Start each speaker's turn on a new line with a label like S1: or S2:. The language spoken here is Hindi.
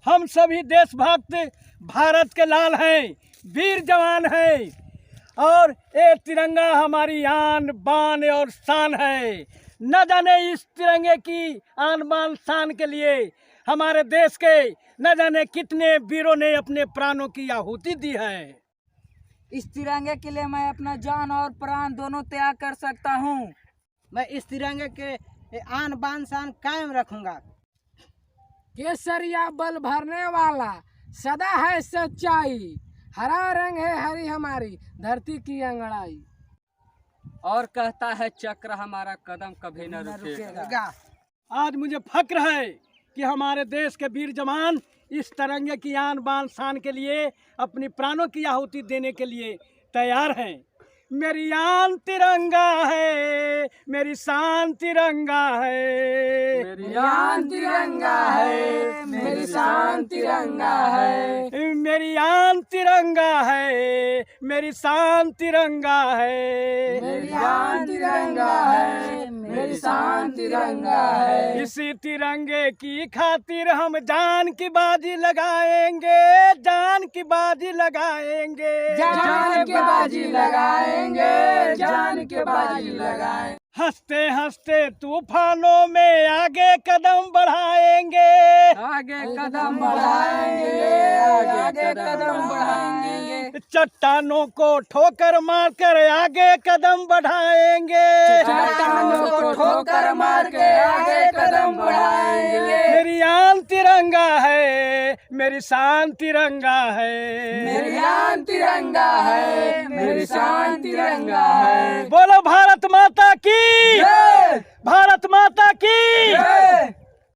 S1: हम सभी देशभक्त भारत के लाल हैं, वीर जवान हैं और ये तिरंगा हमारी आन बान और शान है। न जाने इस तिरंगे की आन बान शान के लिए हमारे देश के न जाने कितने वीरों ने अपने प्राणों की आहुति दी है।
S2: इस तिरंगे के लिए मैं अपना जान और प्राण दोनों त्याग कर सकता हूँ।
S3: मैं इस तिरंगे के आन बान शान कायम रखूंगा।
S4: केसरिया बल भरने वाला सदा है सच्चाई, हरा रंग है हरी हमारी धरती की अंगड़ाई।
S2: और कहता है चक्र हमारा कदम कभी न रुकेगा।
S1: आज मुझे फक्र है कि हमारे देश के वीर जवान इस तिरंगे की आन बान शान के लिए अपनी प्राणों की आहुति देने के लिए तैयार हैं। मेरी आन तिरंगा है, मेरी शान तिरंगा है,
S4: मेरी आन तिरंगा है, मेरी शान तिरंगा है,
S1: मेरी आन तिरंगा है, मेरी शान तिरंगा है,
S4: मेरी आन तिरंगा है, मेरी शान तिरंगा है।
S1: इसी तिरंगे की खातिर हम जान की बाजी लगाएंगे, जान की बाजी लगाएंगे,
S4: जान की बाजी लगाएंगे, जान की बाजी लगाएंगे।
S1: हंसते हंसते तूफानों में आगे कदम बढ़ाएंगे,
S2: आगे कदम बढ़ाएंगे, आगे कदम बढ़ाएंगे।
S1: चट्टानों को ठोकर मारकर आगे कदम बढ़ाएंगे,
S4: चट्टानों को ठोकर मार के आगे कदम बढ़ाएंगे।
S1: मेरी आन तिरंगा है, मेरी शान तिरंगा है,
S4: मेरी आन तिरंगा है, मेरी शान तिरंगा है।
S1: बोलो भारत माता की,
S4: जय!
S1: भारत माता की।
S4: जय!